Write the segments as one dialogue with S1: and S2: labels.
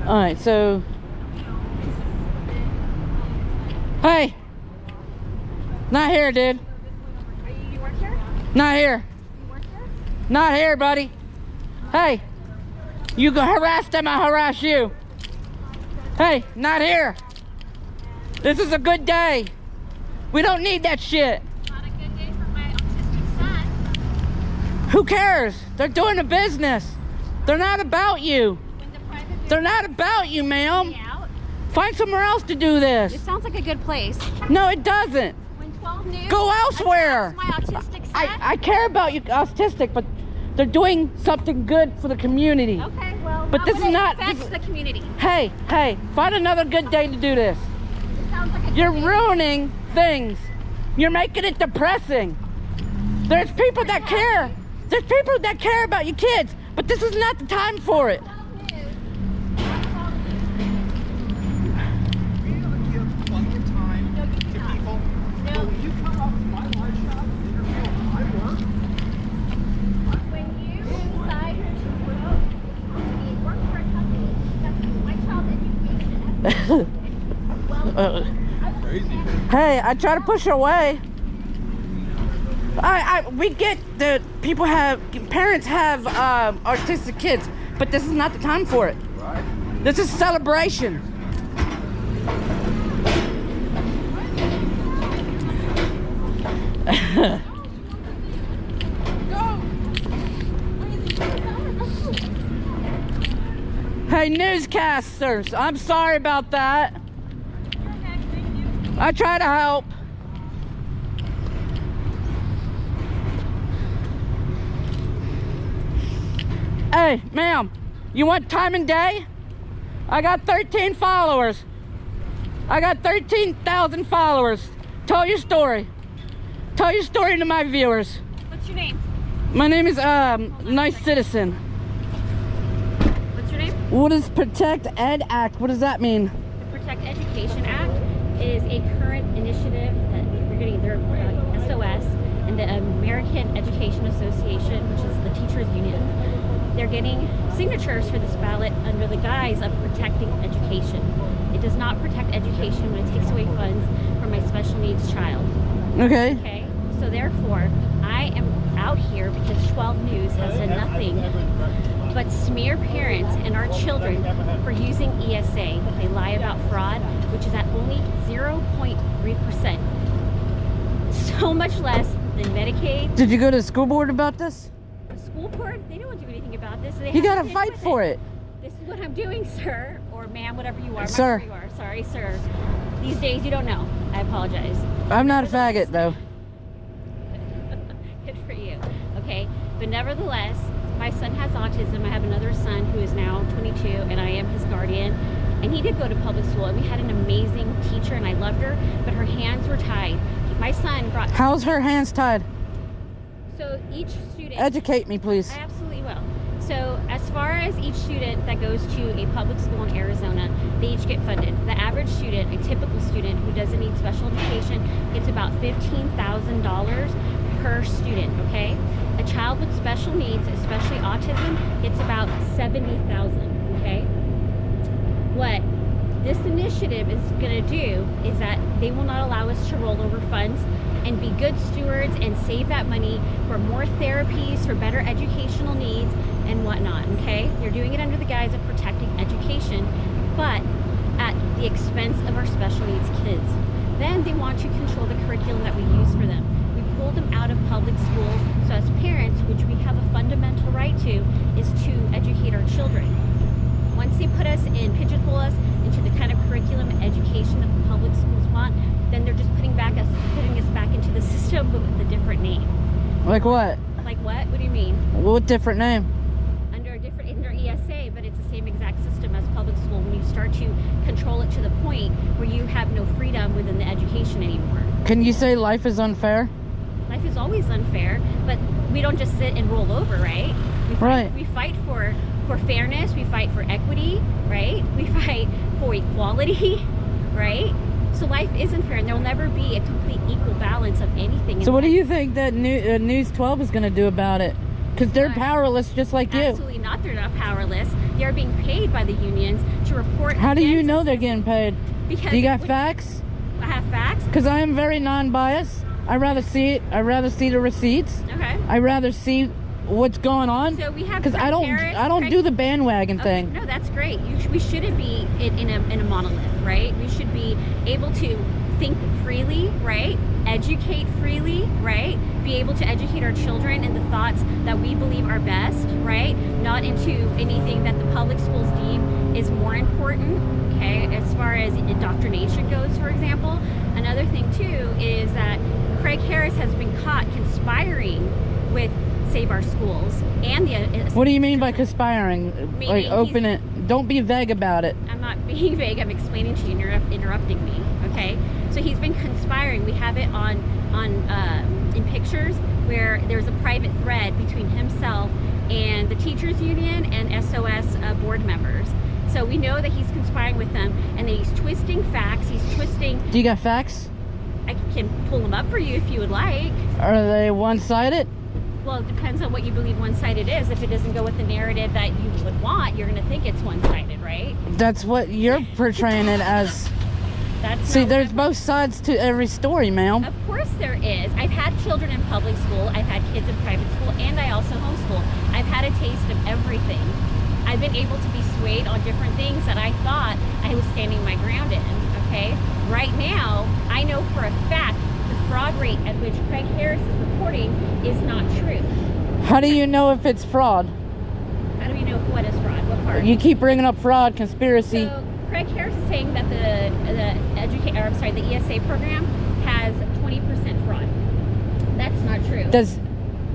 S1: All right, so hey, not here, dude.
S2: You work here?
S1: Not here.
S2: You work here?
S1: Not here, buddy. Hey, you go harass them, I harass you. Hey, not here. This is a good day. We don't need that shit.
S2: Not a good day for my autistic son.
S1: Who cares? They're doing a business. They're not about you.
S2: When the private
S1: They're not about you, ma'am.
S2: out.
S1: Find somewhere else to do this.
S2: It sounds like a good place.
S1: No, it doesn't.
S2: When 12 News
S1: Go elsewhere.
S2: attacks my autistic son.
S1: I care about you, autistic, but they're doing something good for the community.
S2: Okay, well,
S1: But this is not.
S2: affects the community.
S1: Hey, find another good day to do this.
S2: It sounds like a good
S1: You're
S2: day.
S1: ruining things. You're making it depressing. There's people that care. There's people that care about your kids, but this is not the time for it.
S2: 12 News.
S3: We give plenty of time to people.
S2: No.
S3: When you come up with my live shop interview, I work.
S2: When you decide to work for a company, that's my child education. Well,
S3: Crazy.
S1: Hey, I try to push away. We get that parents have artistic kids, but this is not the time for it.
S3: Right.
S1: This is celebration. Hey, newscasters, I'm sorry about that. I try to help. Hey, ma'am, you want time and day? I got 13 followers. I got 13,000 followers. Tell your story. Tell your story to my viewers.
S2: what's your name?
S1: My name is Nice Citizen.
S2: What's your name?
S1: What is Protect Ed Act? What does that mean?
S2: The Protect Education Act is a current initiative that we're getting their SOS and the American Education Association, which is the teachers union. They're getting signatures for this ballot under the guise of protecting education. It does not protect education when it takes away funds from my special needs child.
S1: Okay.
S2: Okay, so therefore, I am out here because 12 News has done nothing but smear parents and our children for using ESA. They lie about fraud, which is at only 0.3%. So much less than Medicaid.
S1: Did you go to the school board about this?
S2: The school board, they don't do anything about this. They
S1: You
S2: have
S1: gotta
S2: to stick
S1: fight
S2: with
S1: for it.
S2: This is what I'm doing, sir, or ma'am, whatever you are.
S1: Sir.
S2: Whatever you are. Sorry, sir. These days you don't know. I apologize.
S1: I'm not a faggot, though.
S2: Good for you. Okay, but nevertheless, my son has autism. I have another son who is now 22, and I am his guardian. And he did go to public school, and we had an amazing teacher, and I loved her, but her hands were tied. My son brought...
S1: How's her hands tied?
S2: So each student...
S1: Educate me, please.
S2: I absolutely will. So as far as each student that goes to a public school in Arizona, they each get funded. The average student, a typical student who doesn't need special education, gets about $15,000 per student, okay? A child with special needs, especially autism, gets about $70,000, okay? What this initiative is going to do is that they will not allow us to roll over funds and be good stewards and save that money for more therapies, for better educational needs and whatnot, okay? They're doing it under the guise of protecting education, but at the expense of our special needs kids. Then they want to control the curriculum that we use for them. We pull them out of public school, so as parents, which we have a fundamental right to, is to educate our children. Once they put us in, pigeonhole us into the kind of curriculum and education that the public schools want, then they're just putting us back into the system, but with a different name.
S1: Like what?
S2: Like what? What do you mean?
S1: What different name?
S2: Under ESA, but it's the same exact system as public school when you start to control it to the point where you have no freedom within the education anymore.
S1: Can you say life is unfair?
S2: Life is always unfair, but we don't just sit and roll over, right? We fight for fairness, we fight for equity, right? We fight for equality, right? So life isn't fair, and there will never be a complete equal balance of anything.
S1: So what do you think that News 12 is going to do about it? Because they're powerless just like you.
S2: Absolutely not. They're not powerless. They're being paid by the unions to report.
S1: How do you know they're getting paid?
S2: Because
S1: do you got facts?
S2: I have facts.
S1: Because I am very non-biased. I rather see it. I rather see the receipts.
S2: Okay.
S1: I rather see what's going on.
S2: So we have
S1: because I don't do the bandwagon thing.
S2: No, that's great. We shouldn't be in a monolith, right? We should be able to think freely, right? Educate freely, right? Be able to educate our children in the thoughts that we believe are best, right? Not into anything that the public schools deem is more important, okay? As far as indoctrination goes, for example. Another thing too is that Craig Harris has been caught conspiring with Save Our Schools and the...
S1: What do you mean by conspiring? Like, open it. Don't be vague about it.
S2: I'm not being vague. I'm explaining to you. You're interrupting me, okay? So he's been conspiring. We have it on in pictures where there's a private thread between himself and the teachers union and SOS board members. So we know that he's conspiring with them, and that he's twisting facts. He's twisting...
S1: Do you got facts?
S2: I can pull them up for you if you would like.
S1: Are they one-sided?
S2: Well, it depends on what you believe one-sided is. If it doesn't go with the narrative that you would want, you're going to think it's one-sided, right?
S1: That's what you're portraying it as. See, there's both sides to every story, ma'am.
S2: Of course there is. I've had children in public school, I've had kids in private school, and I also homeschool. I've had a taste of everything. I've been able to be swayed on different things that I thought I was standing my ground in, okay? Right now, I know for a fact the fraud rate at which Craig Harris is reporting is not true.
S1: How do you know if it's fraud?
S2: How do you know what is fraud? What part?
S1: You keep bringing up fraud, conspiracy.
S2: So Craig Harris is saying that the ESA program has 20% fraud. That's not true.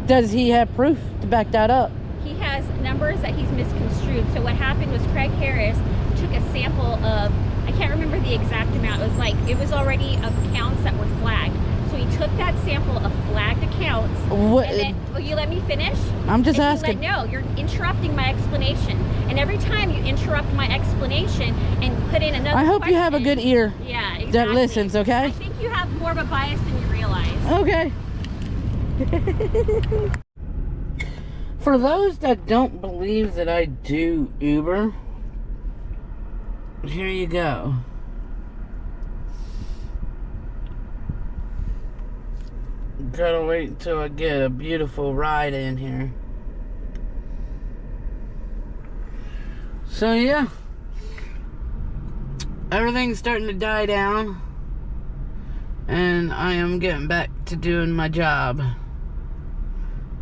S1: Does he have proof to back that up?
S2: He has numbers that he's misconstrued. So what happened was Craig Harris took a sample of, I can't remember the exact amount. It was already of accounts that were flagged. So he took that sample of flagged accounts.
S1: What?
S2: And then, will you let me finish?
S1: I'm just asking.
S2: No, you're interrupting my explanation. And every time you interrupt my explanation and put in another
S1: I hope
S2: question,
S1: you have a good ear
S2: exactly.
S1: that listens, okay?
S2: I think you have more of a bias than you realize.
S1: Okay. For those that don't believe that I do Uber, here you go. Gotta wait until I get a beautiful ride in here. So yeah, everything's starting to die down, and I am getting back to doing my job.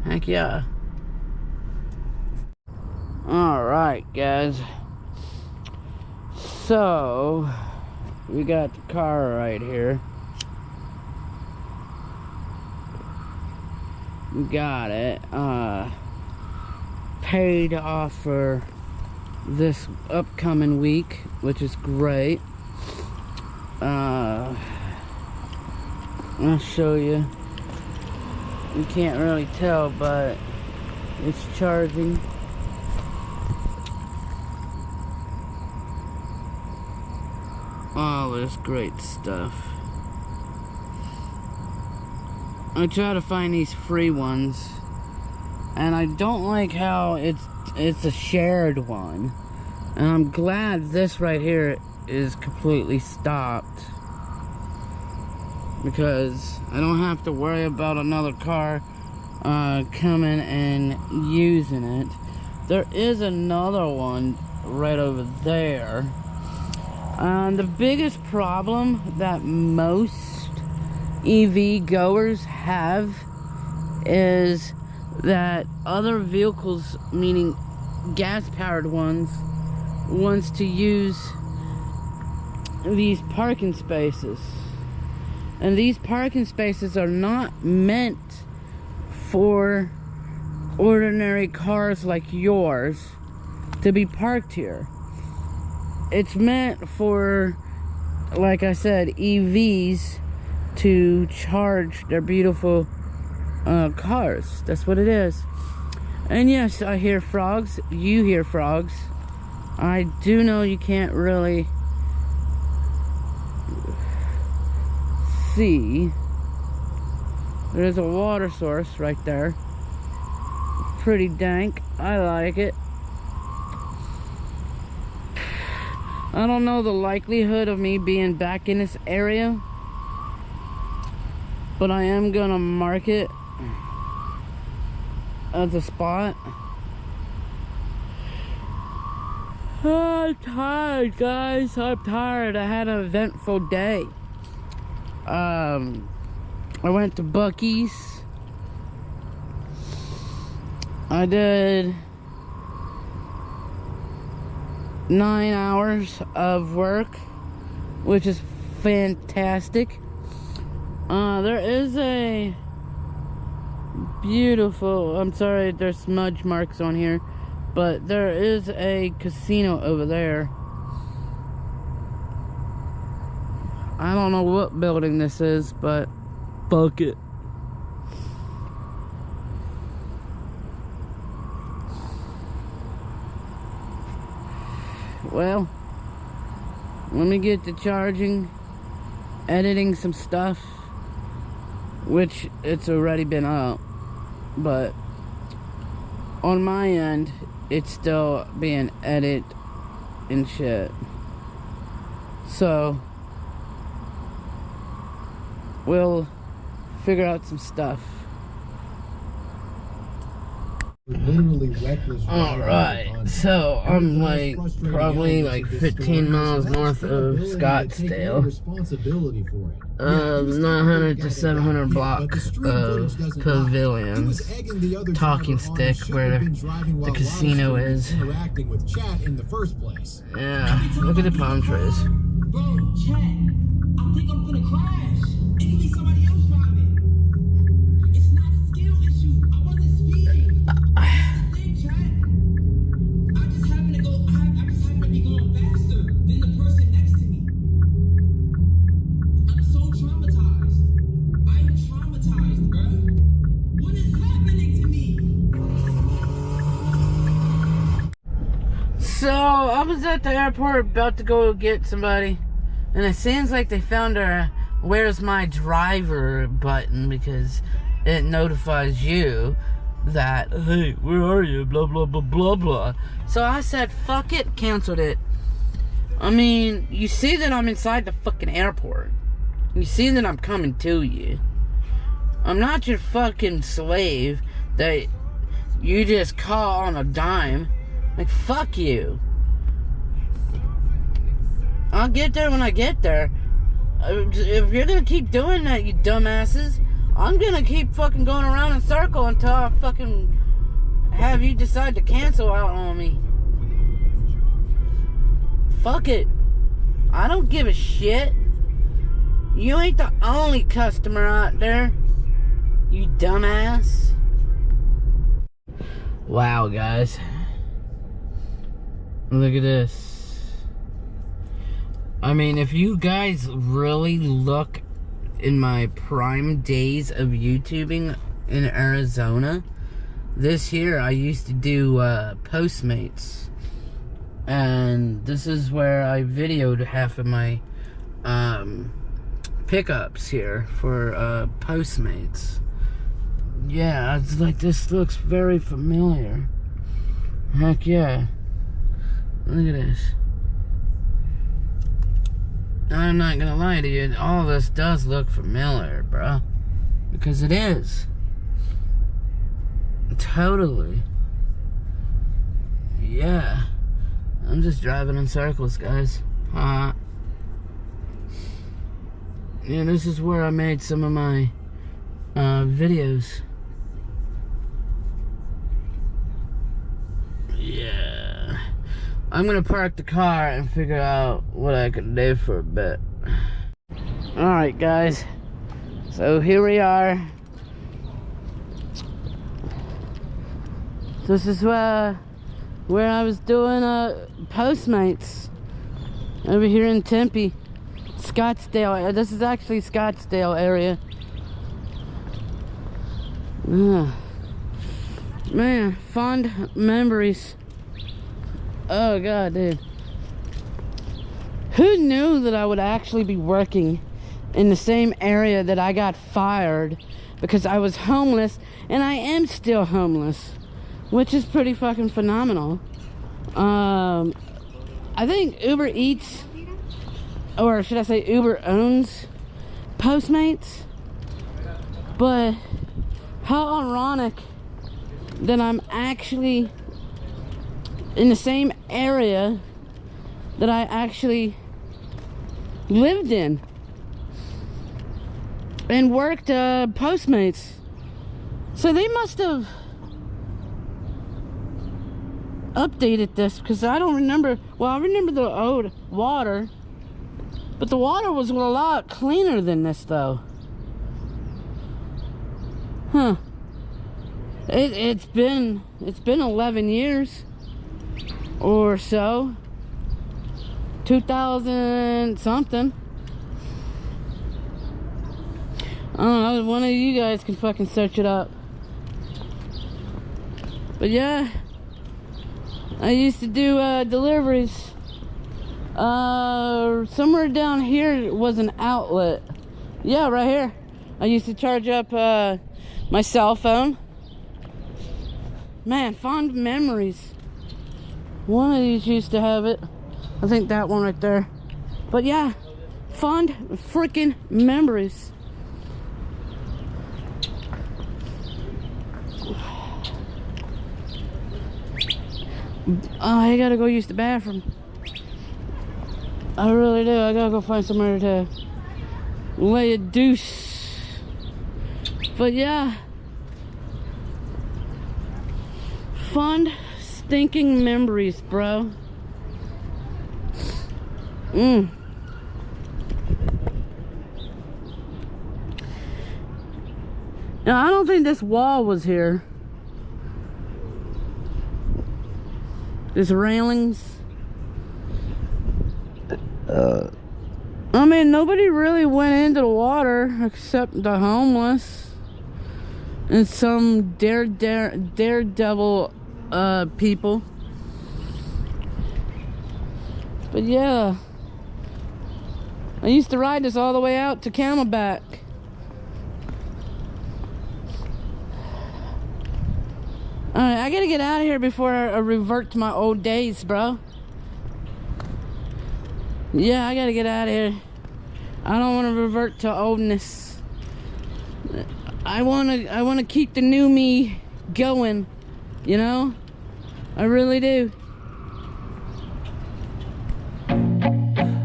S1: Heck yeah. Alright guys, so we got the car right here. We got it paid off for this upcoming week, which is great. I'll show you. You can't really tell, but it's charging. All this great stuff. I try to find these free ones, and I don't like how it's a shared one. And I'm glad this right here is completely stopped, because I don't have to worry about another car coming and using it. There is another one right over there. The biggest problem that most EV goers have is that other vehicles, meaning gas-powered ones, wants to use these parking spaces. And these parking spaces are not meant for ordinary cars like yours to be parked here. It's meant for, like I said, EVs to charge their beautiful cars. That's what it is. And yes, I hear frogs. You hear frogs. I do know you can't really see. There's a water source right there. Pretty dank. I like it. I don't know the likelihood of me being back in this area, but I am gonna mark it as a spot. I'm tired, guys. I'm tired. I had an eventful day. I went to Buc-ee's. I did 9 hours of work, which is fantastic. There is a beautiful, I'm sorry there's smudge marks on here, but there is a casino over there. I don't know what building this is, but fuck it. Well, let me get to charging, editing some stuff, which it's already been up, but on my end, it's still being edited and shit. So, we'll figure out some stuff.
S4: Literally reckless.
S1: Alright, so I'm like probably like 15 miles north of Scottsdale. 900 to 700 block of pavilions. Talking Stick, where the casino is. Yeah, look at the palm trees.
S5: Bro, chat. I think I'm gonna crash. It could be somebody else driving. It's not a skill issue. I wasn't speeding. That's the thing, chat. I just happen to be going faster than the person next to me. I'm so traumatized. I am traumatized, bruh. What is happening to me?
S1: So, I was at the airport about to go get somebody, and it seems like they found our "Where's my driver" button, because it notifies you that, hey, where are you, blah blah blah blah blah. So I said fuck it, canceled it. I mean, you see that I'm inside the fucking airport. You see that I'm coming to you. I'm not your fucking slave that you just call on a dime. Like, fuck you. I'll get there when I get there. If you're gonna keep doing that, you dumbasses, I'm gonna keep fucking going around in a circle until I fucking have you decide to cancel out on me. Fuck it. I don't give a shit. You ain't the only customer out there, you dumbass. Wow, guys. Look at this. I mean, if you guys really look in my prime days of YouTubing in Arizona, this year I used to do Postmates. And this is where I videoed half of my pickups here for Postmates. Yeah, it's like, this looks very familiar. Heck yeah. Look at this. I'm not gonna lie to you, all this does look familiar, bro. Because it is. Totally. Yeah. I'm just driving in circles, guys. Yeah, this is where I made some of my videos. Yeah. I'm gonna park the car and figure out what I can do for a bit. Alright, guys. So here we are. This is where I was doing Postmates over here in Tempe, Scottsdale. This is actually Scottsdale area. Man, fond memories. Oh god, dude. Who knew that I would actually be working in the same area that I got fired because I was homeless, and I am still homeless, which is pretty fucking phenomenal. I think Uber Eats, or should I say Uber owns Postmates. But how ironic that I'm actually in the same area that I actually lived in and worked Postmates. So they must have updated this, because I don't remember. Well, I remember the old water, but the water was a lot cleaner than this though. Huh. It's been 11 years or so. 2000 something. I don't know, one of you guys can fucking search it up. But yeah, I used to do deliveries. Somewhere down here was an outlet. Yeah, right here. I used to charge up my cell phone. Man, fond memories. One of these used to have it. I think that one right there. But yeah, fond freaking memories. I gotta go use the bathroom. I really do. I gotta go find somewhere to lay a deuce. But yeah, fond stinking memories, bro. Now, I don't think this wall was here. This railings. I mean, nobody really went into the water except the homeless and some daredevil people. But yeah, I used to ride this all the way out to Camelback. Alright, I gotta get out of here before I revert to my old days, bro. Yeah, I gotta get out of here. I don't want to revert to oldness. I wanna keep the new me going, you know? I really do.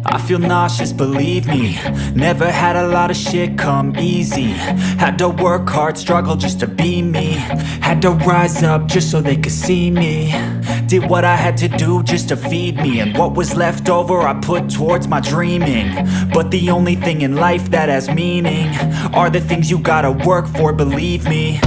S6: I feel nauseous, believe me. Never had a lot of shit come easy. Had to work hard, struggle just to be me. Had to rise up just so they could see me. Did what I had to do just to feed me, and what was left over I put towards my dreaming. But the only thing in life that has meaning are the things you gotta work for, believe me.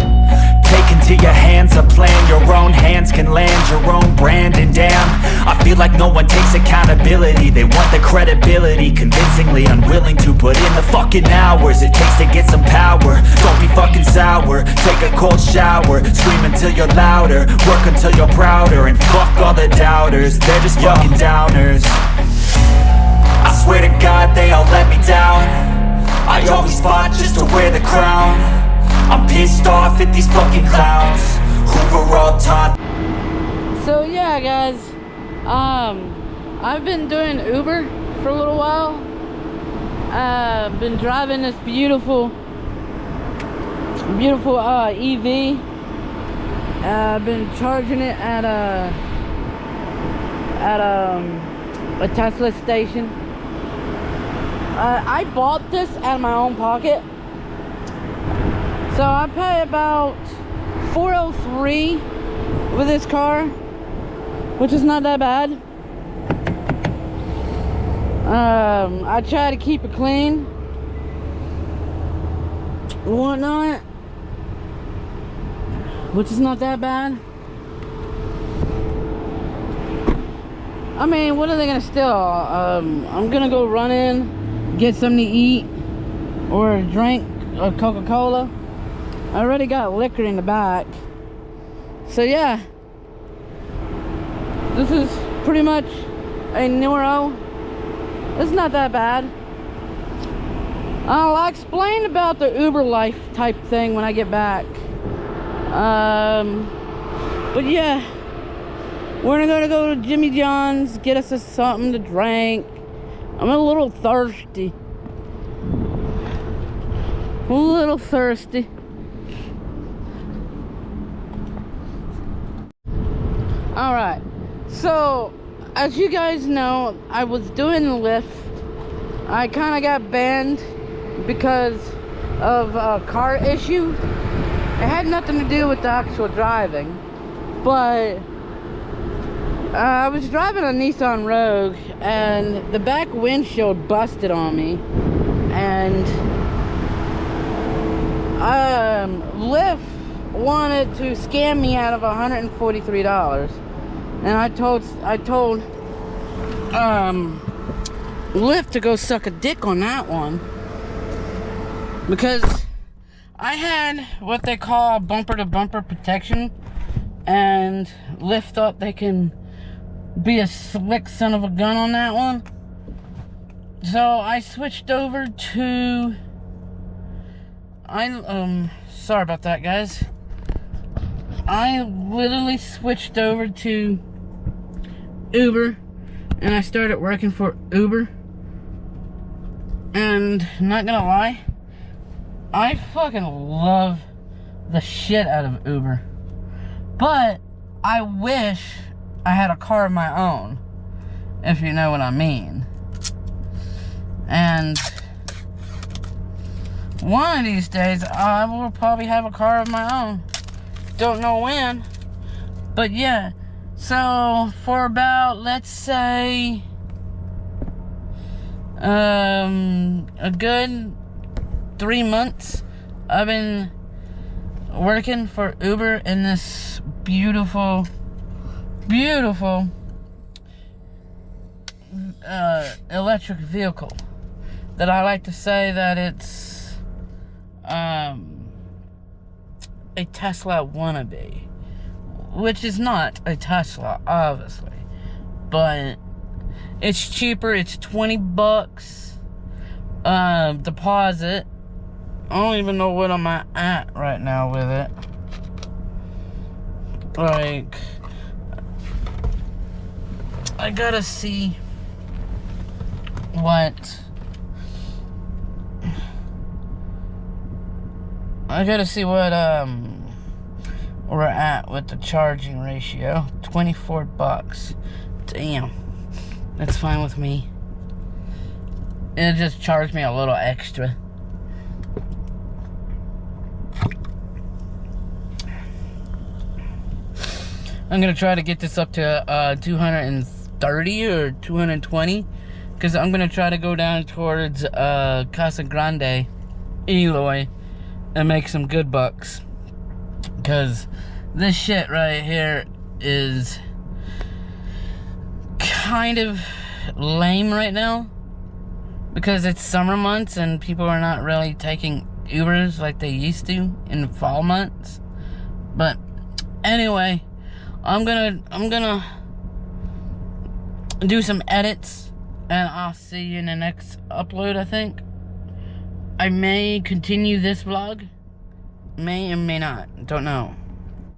S6: Take into your hands a plan, your own hands can land your own brand. And damn, I feel like no one takes accountability. They want the credibility, convincingly unwilling to put in the fucking hours it takes to get some power. Don't be fucking sour, take a cold shower, scream until you're louder, work until you're prouder, and fuck all the doubters, they're just fucking downers. I swear to God they all let me down. I always fought just to wear the crown. I'm pissed off at these fucking clowns who were all taught.
S1: So yeah, guys, I've been doing Uber for a little while. I've been driving this beautiful EV. I've been charging it at a Tesla station. I bought this out of my own pocket. So I pay about $403 with this car, which is not that bad. I try to keep it clean and whatnot, which is not that bad. I mean, what are they gonna steal? I'm gonna go run in, get something to eat or a drink, a Coca-Cola. I already got liquor in the back. So yeah, this is pretty much a Neuro. It's not that bad. I'll explain about the Uber life type thing when I get back. But yeah, We're gonna go to Jimmy John's, get us something to drink. I'm a little thirsty. A little thirsty. Alright, so as you guys know, I was doing the lift. I kind of got banned because of a car issue. It had nothing to do with the actual driving, but I was driving a Nissan Rogue and the back windshield busted on me, and Lyft wanted to scam me out of $143, and I told Lyft to go suck a dick on that one, because I had what they call bumper to bumper protection, and Lyft thought they can be a slick son of a gun on that one. So I switched over to sorry about that, guys. I literally switched over to Uber, and I started working for Uber. And not gonna lie, I fucking love the shit out of Uber. But I wish I had a car of my own, if you know what I mean. And one of these days, I will probably have a car of my own. Don't know when, but yeah. So for about, let's say, a good 3 months, I've been working for Uber in this beautiful electric vehicle that I like to say that it's a Tesla wannabe, which is not a Tesla, obviously, but it's cheaper. It's $20 deposit. I don't even know what I'm at right now with it. Like, I gotta see what we're at with the charging ratio. $24. Damn, that's fine with me. It just charged me a little extra. I'm gonna try to get this up to 230 or 220, because I'm gonna try to go down towards Casa Grande, Eloy, and make some good bucks. Because this shit right here is kind of lame right now, because it's summer months and people are not really taking Ubers like they used to in the fall months. But anyway, I'm gonna do some edits, and I'll see you in the next upload. I think I may continue this vlog, may or may not, don't know.